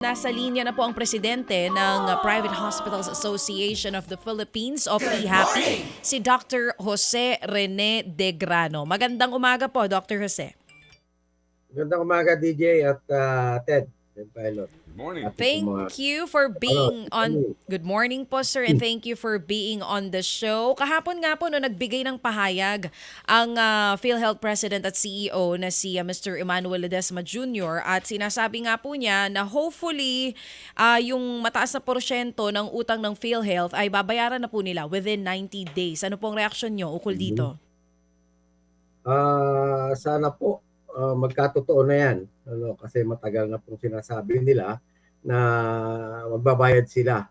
Nasa linya na po ang presidente ng Private Hospitals Association of the Philippines o PHAPI, si Dr. Jose Rene De Grano. Magandang umaga po, Dr. Jose. Magandang umaga, DJ at Ted Pilot. Good morning. Ating Thank mga you for being on... ano, Good morning po, sir, and thank you for being on the show. Kahapon nga po, no, nagbigay ng pahayag ang PhilHealth President at CEO na si Mr. Emmanuel Ledesma Jr. At sinasabi nga po niya na hopefully yung mataas na porsyento ng utang ng PhilHealth ay babayaran na po nila within 90 days. Ano pong reaksyon nyo ukol dito? sana po magkatotoo na yan. Kasi matagal na pong sinasabi nila na magbabayad sila.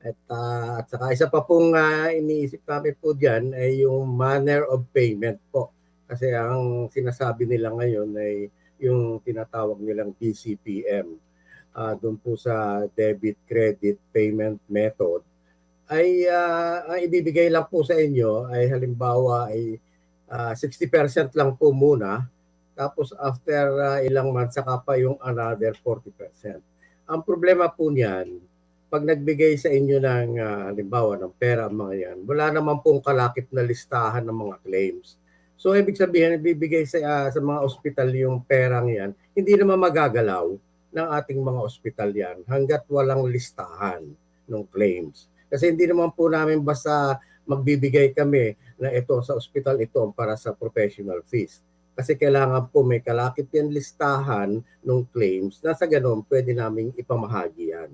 At saka isa pa pong iniisip namin po dyan ay yung manner of payment po. Kasi ang sinasabi nila ngayon ay yung tinatawag nilang DCPM. Doon po sa debit credit payment method ay ang ibibigay lang po sa inyo ay halimbawa ay 60% lang po muna, tapos after ilang months saka pa yung another 40%. Ang problema po niyan, pag nagbigay sa inyo ng halimbawa ng pera mga yan, wala naman pong kalakip na listahan ng mga claims. So ibig sabihin, ibibigay sa mga ospital yung perang yan, hindi naman magagalaw ng ating mga ospital yan hanggat walang listahan ng claims. Kasi hindi naman po namin basta magbibigay kami na ito sa ospital, ito para sa professional fees. Kasi kailangan po may kalakip yan listahan ng claims na sa ganun pwede namin ipamahagi yan.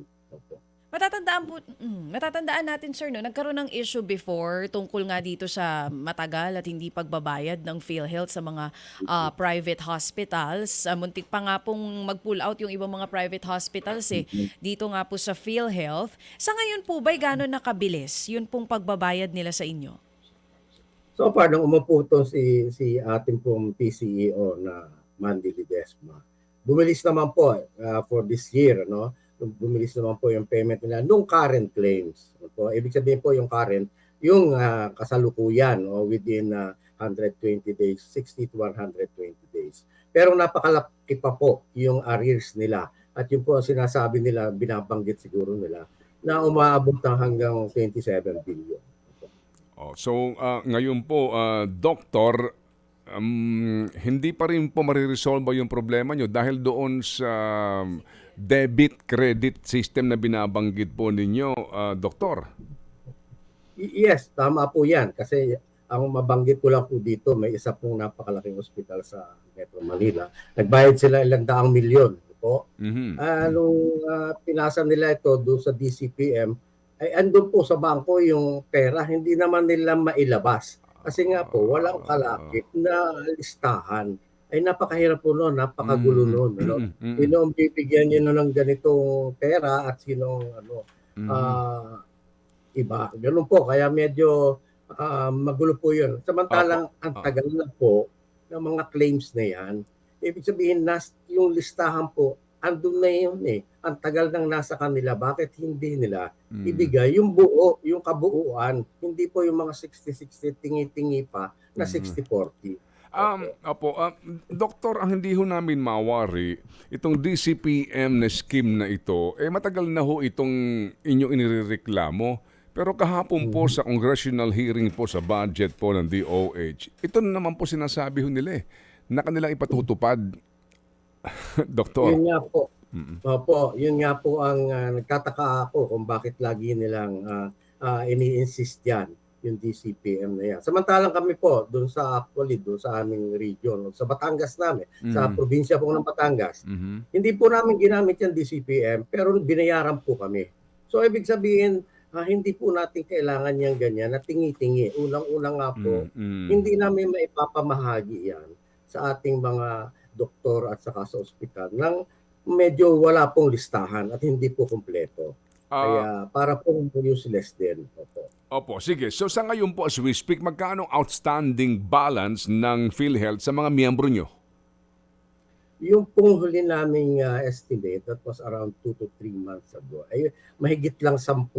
Matatandaan natin, sir, no, nagkaroon ng issue before tungkol nga dito sa matagal at hindi pagbabayad ng PhilHealth sa mga private hospitals. Muntik pa nga pong mag-pull out yung ibang mga private hospitals dito nga po sa PhilHealth. Sa ngayon po ba'y gano'n nakabilis yun pong pagbabayad nila sa inyo? So far, nung umupo to si ating pong PCEO na Mandy Ledesma, bumilis naman po for this year, no? Bumilis naman po yung payment nila nung current claims. So, ibig sabihin po yung current, yung kasalukuyan within 120 days, 60 to 120 days. Pero napakalaki pa po yung arrears nila. At yun po ang sinasabi nila, binabanggit siguro nila, na umaabot ng hanggang 27 billion. So ngayon po, Doktor, hindi pa rin po mariresolve yung problema nyo dahil doon sa debit credit system na binabanggit po ninyo, Doktor. Yes, tama po yan. Kasi ang mabanggit ko lang po dito, may isa pong napakalaking ospital sa Metro Manila. Nagbayad sila ilang daang milyon po. Nung pinasa nila ito doon sa DCPM, ay andun po sa bangko yung pera, hindi naman nila mailabas. Kasi nga po, walang kalakip na listahan. Ay napakahirap po noon, napakagulo noon. Sino ang bibigyan nyo ng ganitong pera at sino iba. Ganun po, kaya medyo magulo po yun. Samantalang ang tagal na po ng mga claims na yan, ibig sabihin yung listahan po, andun na yun eh. Ang tagal nang nasa kanila, bakit hindi nila ibigay yung buo, yung kabuuan, hindi po yung mga 60-60 tingi-tingi pa na 60-40. Doktor, ang hindi ho namin mawari, itong DCPM na scheme na ito, matagal na ho itong inyong inireklamo. Pero kahapon po sa congressional hearing po sa budget po ng DOH, ito naman po sinasabi ho nila na kanilang ipatutupad. Doktor. Yun nga po. Opo, yun nga po ang nagtataka ako kung bakit lagi nilang ini-insist yan, yung DCPM na yan. Samantalang kami po, doon sa aming region, sa Batangas namin, sa probinsya po ng Batangas, hindi po namin ginamit yung DCPM, pero binayaran po kami. So, ibig sabihin, hindi po natin kailangan yung ganyan na tingi-tingi. Unang-unang nga po, hindi namin maipapamahagi yan sa ating mga doktor at saka sa ospital nang medyo wala pong listahan at hindi po kumpleto. Kaya para pong useless din. Opo, sige. So sa ngayon po as we speak, magkano outstanding balance ng PhilHealth sa mga miyembro nyo? Yung pong huli naming estimate, that was around 2 to 3 months ago, ay mahigit lang 10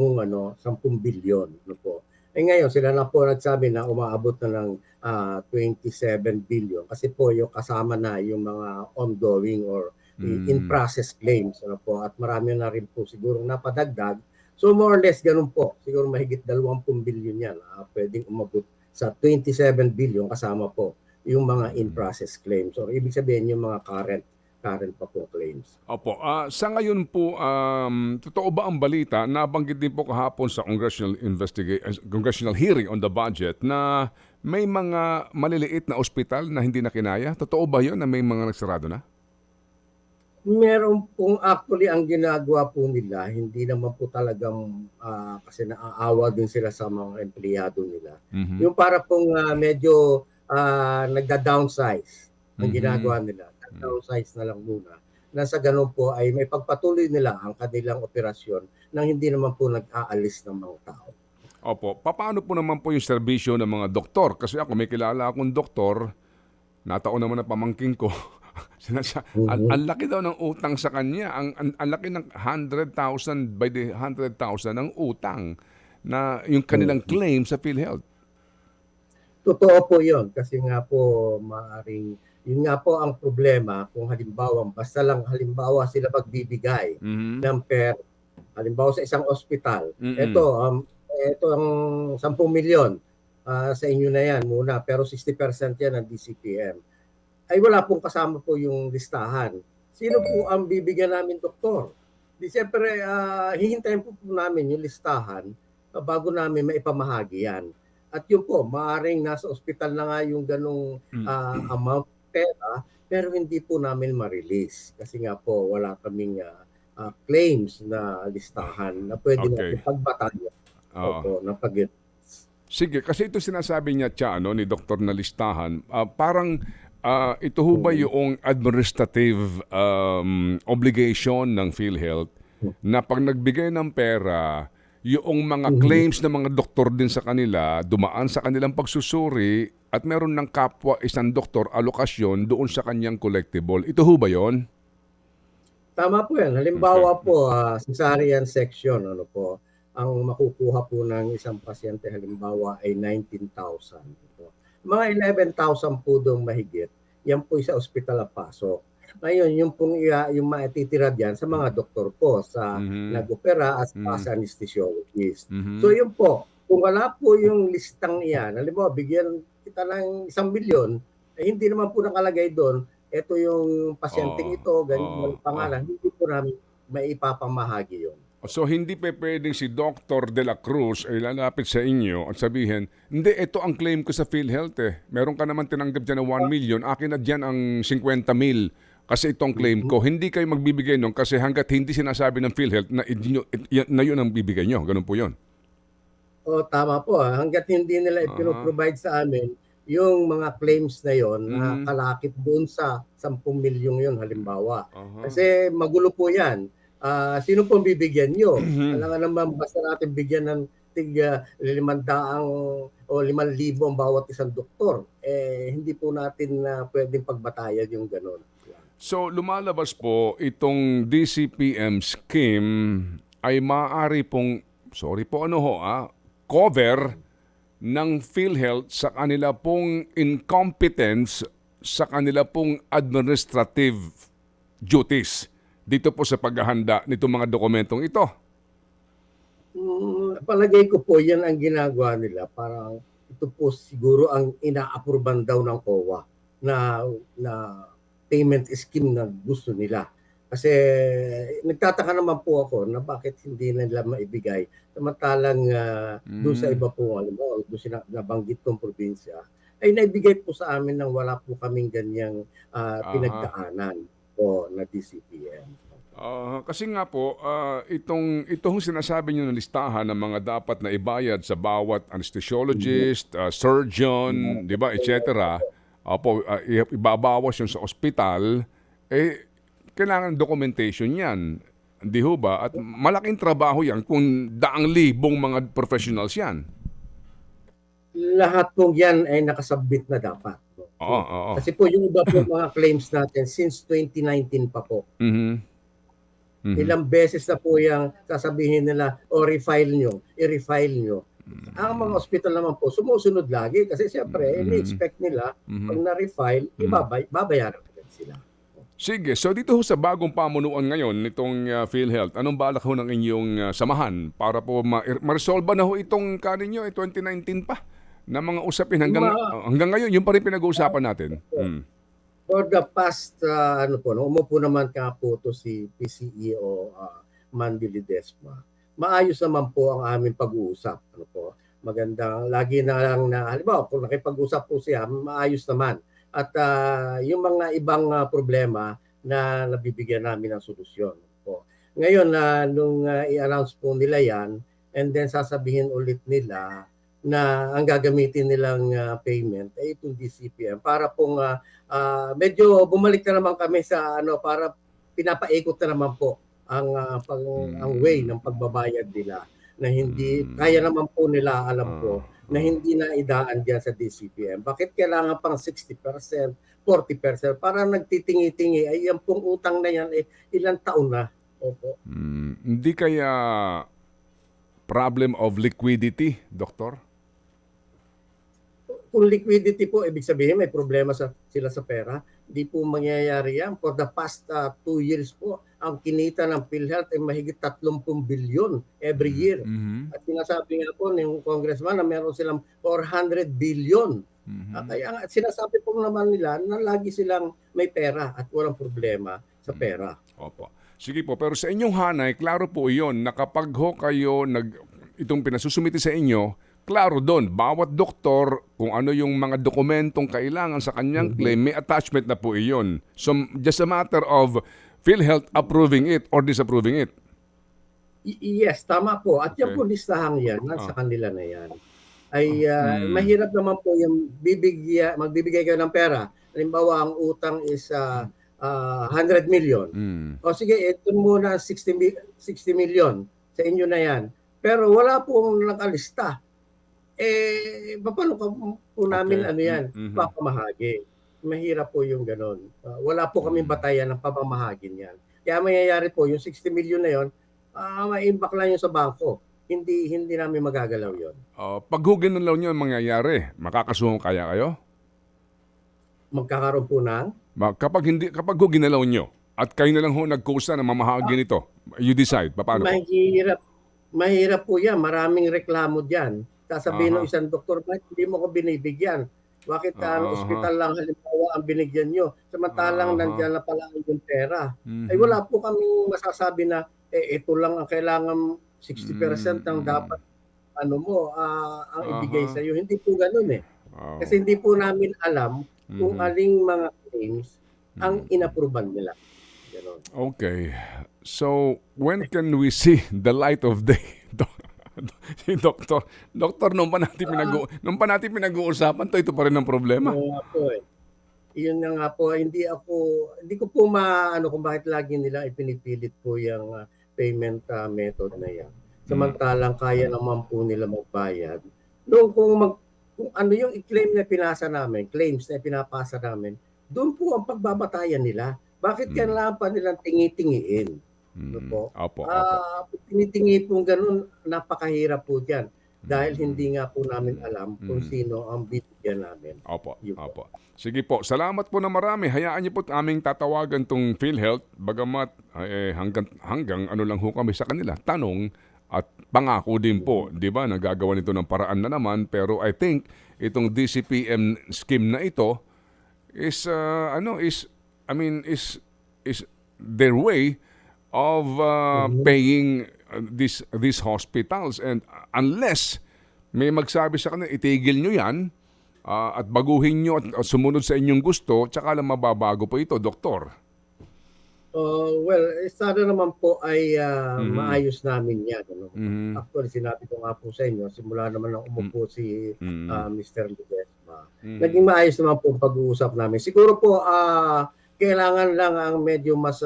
billion. No po. Ngayon, sila na po nagsabi na umaabot na ng 27 billion kasi po yung kasama na yung mga ongoing or in-process claims. Ano po, at marami na rin po siguro napadagdag. So more or less ganun po. Siguro mahigit 20 billion yan. Pwedeng umabot sa 27 billion kasama po yung mga in-process claims. Or ibig sabihin yung mga current pa po claims. Opo. Sa ngayon po, totoo ba ang balita, nabanggit din po kahapon sa congressional hearing on the budget na may mga maliliit na ospital na hindi na kinaya? Totoo ba yun na may mga nagsarado na? Meron pong actually ang ginagawa po nila, hindi naman po talagang kasi naaawa din sila sa mga empleyado nila. Yung para pong medyo nagda-downsize ang ginagawa nila. Downsize na lang muna. Nasa ganun po ay may pagpatuloy nila ang kanilang operasyon nang hindi naman po nag-aalis ng mga tao. Opo. Paano po naman po yung serbisyo ng mga doktor? Kasi ako may kilala akong doktor, nataon naman na pamangking ko. Ang laki daw ng utang sa kanya. Ang laki ng 100,000 by the 100,000 ng utang na yung kanilang claim sa PhilHealth. Totoo po yun. Kasi nga po maaring yun nga po ang problema kung halimbawa sila magbibigay ng pera. Halimbawa sa isang ospital, ito ang 10 milyon sa inyo na yan muna, pero 60% yan ng DCPM. Ay wala pong kasama po yung listahan. Sino po ang bibigyan namin, doktor? Di siyempre, hihintayin po namin yung listahan bago namin maipamahagi yan. At yun po, maaaring nasa ospital na nga yung ganong amount pera, pero hindi po namin ma-release kasi nga po wala kaming claims na listahan na pwede natin pagbatayan. Ng pag- Sige, kasi ito sinasabi niya ni Dr. na listahan, parang ito ho ba yung administrative obligation ng PhilHealth na pag nagbigay ng pera, yung mga claims ng mga doktor din sa kanila, dumaan sa kanilang pagsusuri at meron ng kapwa isang doktor alokasyon doon sa kanyang collectible. Ito ho ba yun? Tama po yan. Halimbawa po, cesarean section, ang makukuha po ng isang pasyente halimbawa ay 19,000. Mga 11,000 po doon mahigit, yan po sa ospital ang pasok. Ngayon, yung maititira diyan sa mga doktor po, sa nag-opera at sa anesthesiologist. So yun po, kung wala po yung listang iyan, halimbawa, bigyan kita ng 1 milyon, hindi naman po nakalagay doon, ito yung pasyenteng ito, ganyan yung pangalan, hindi po namin maipapamahagi yun. So hindi pwedeng si Dr. De La Cruz ay lalapit sa inyo at sabihin, hindi, ito ang claim ko sa PhilHealth Meron ka naman tinanggap dyan ng 1 million, akin na dyan ang 50 mil. Kasi itong claim ko, hindi kayo magbibigay nun kasi hanggat hindi sinasabi ng PhilHealth na yun ang bibigay nyo. Ganun po yun. Tama po. Hanggat hindi nila ipino-provide sa amin yung mga claims na yon na kalakip doon sa 10 milyong yun halimbawa. Kasi magulo po yan. Sino pong bibigyan nyo? Alam naman basta natin bigyan ng tig 500 o 5,000 ang bawat isang doktor. Hindi po natin pwedeng pagbatayan yung gano'n. So lumalabas po itong DCPM scheme ay maaari pong, cover ng PhilHealth sa kanila pong incompetence sa kanila pong administrative duties dito po sa paghahanda nitong mga dokumentong ito. Palagay ko po yan ang ginagawa nila. Parang ito po siguro ang ina-approvean daw ng COA na payment scheme na gusto nila. Kasi nagtataka naman po ako na bakit hindi nila maibigay. Samantalang doon sa iba po, doon nabanggit kong probinsya, ay naibigay po sa amin nang wala po kaming ganyang pinagdaanan po na DCPM. Kasi nga po, itong sinasabi nyo na listahan ng mga dapat na ibayad sa bawat anesthesiologist, surgeon, di ba, etc. Ibabawas yun sa ospital, kailangan documentation yan. Hindi ho ba? At malaking trabaho yan kung 100,000 mga professionals yan. Lahat po yan ay nakasubmit na dapat. Kasi po yung iba po mga claims natin since 2019 pa po. Ilang beses na po yung sasabihin nila, i-refile nyo. Ang mga hospital naman po, sumusunod lagi kasi siyempre, ini-expect nila, pag na-refile, babayaran agad sila. Sige, so dito ho sa bagong pamunuan ngayon nitong PhilHealth, anong balak ho ng inyong samahan para po ma-resolve na ho itong kaninyo 2019 pa na mga usapin hanggang ngayon, yung pa rin pinag-uusapan natin. For the past, umupo naman ka po to si PCEO Mandy Ledesma. Maayos naman po ang aming pag-uusap. Magandang, lagi na lang na, halimbawa, kung nakipag-usap po siya, maayos naman. At yung mga ibang problema na nabibigyan namin ng solusyon po. Ngayon, nung i-announce po nila yan, and then sasabihin ulit nila na ang gagamitin nilang payment ay itong DCPM para pong medyo bumalik na naman kami sa para pinapaikot na naman po ang way ng pagbabayad nila na hindi kaya naman po nila, alam ko, na hindi na idaan diyan sa DCPM. Bakit kailangan pang 60%, 40%? Para nagtitingi-tingi, ay yan pong utang na yan, ilang taon na. Opo. Hindi kaya problem of liquidity, Doktor? Kung liquidity po, ibig sabihin may problema sila sa pera. Hindi po mangyayari yan. For the past 2 years po, ang kinita ng PhilHealth ay mahigit 30 bilyon every year. At sinasabi nga po ng congressman na meron silang 400 billion. Kaya sinasabi po naman nila na lagi silang may pera at walang problema sa pera. Opo. Sige po, pero sa inyong hanay, klaro po iyon na kapag ho kayo itong pinasusumiti sa inyo, klaro doon, bawat doktor, kung ano yung mga dokumentong kailangan sa kanyang claim, may attachment na po iyon. So, just a matter of PhilHealth approving it or disapproving it. Yes, tama po. At yung po listahang yan, nasa kanila na yan. Ay mahirap naman po yung magbibigay kayo ng pera. Halimbawa, ang utang is 100 million. O sige, ito muna 60 million sa inyo na yan. Pero wala pong nakalista. Paano po namin papamahagi? Mahirap po yung ganon. Wala po kaming batayan ng pamamahagin yan. Kaya mangyayari po, yung 60 million na yon, ma-imbak lang yun sa bangko. Hindi namin magagalaw yon. Pag hugin ng law nyo mangyayari, makakasuhan kaya kayo? Magkakaroon po ng? Kapag hugin ng law nyo, at kayo na lang ho nagkusa na mamahagi nito, you decide, paano po? Mahirap po yan. Maraming reklamo dyan. Sasabihin ng isang doktor, hindi mo ko binibigyan. Bakit ang ospital lang halimbawa ang binigyan nyo? Samantalang nandiyan na pala yung pera. Ay wala po kaming masasabi na ito lang ang kailangan 60% ang dapat ang ibigay sa iyo. Hindi po ganoon eh. Kasi hindi po namin alam kung aling mga claims ang inapruban nila. Ganon. Okay. So, when can we see the light of day? Si Doktor, nung pa natin pinag-uusapan ito pa rin ang problema. Iyon na nga po, hindi ko po maano kung bakit lagi nila ipinipilit po yung payment method na yan. Samantalang kaya naman po nila magbayad. Kung ano yung i-claim na claims na pinapasa namin, doon po ang pagbabatayan nila. Bakit kailangan pa nilang tingi-tingiin? Opo. Tinitingi po ganun, napakahirap po dyan. Dahil hindi nga po namin alam kung sino ang bibigyan namin. Opo. Sige po, salamat po na marami. Hayaan niyo po aming tatawagan tong PhilHealth. Bagamat hanggang ano lang ho kami sa kanila. Tanong at pangako din po, di ba? Nagagawa nito ng paraan na naman. Pero I think itong DCPM scheme na ito is their way of paying these hospitals, and unless may magsabi sa kanila itigil nyo yan at baguhin nyo at sumunod sa inyong gusto, tsaka lang mababago po ito, Doktor. Sana naman po ay maayos namin yan. Actually, sinabi ko nga po sa inyo, simula naman nang umupo si Mr. Ledesma. Naging maayos naman po pag-uusap namin. Siguro po, kailangan lang ang medyo mas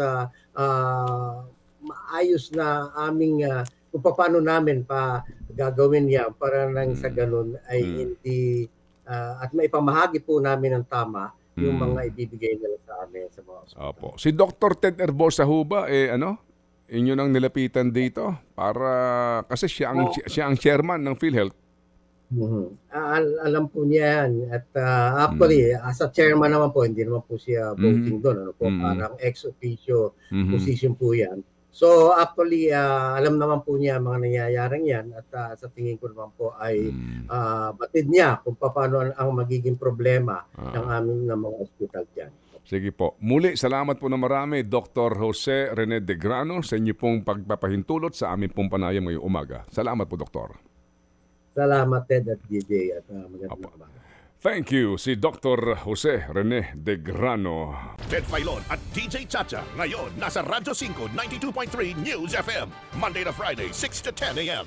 maayos na aming kung paano namin pa gagawin yan para nang sa ganun ay hindi at maipamahagi po namin ng tama yung mga ibibigay nila sa amin sa mga hospital. Opo. Si Dr. Ted Herbosa ho ba, inyo nang nilapitan dito? Para, kasi siya ang chairman ng PhilHealth. Alam po niya yan at actually as a chairman naman po hindi naman po siya voting doon, ano po, parang ex officio position po yan. So actually alam naman po niya ang mga nangyayaring yan at sa tingin ko naman po ay batid niya kung paano ang magiging problema ng aming ng mga ospital diyan. Sige po. Muli, salamat po na marami, Dr. Jose Rene De Grano, sa inyo pong pagpapahintulot sa aming pong panayam ngayong umaga. Salamat po, Doktor. Salamat Ted at DJ at magandang umaga. Thank you, si Dr. Jose Rene De Grano. Ted Filon at DJ Chacha. Ngayon, nasa Radyo 5, 92.3 News FM. Monday to Friday, 6 to 10 a.m.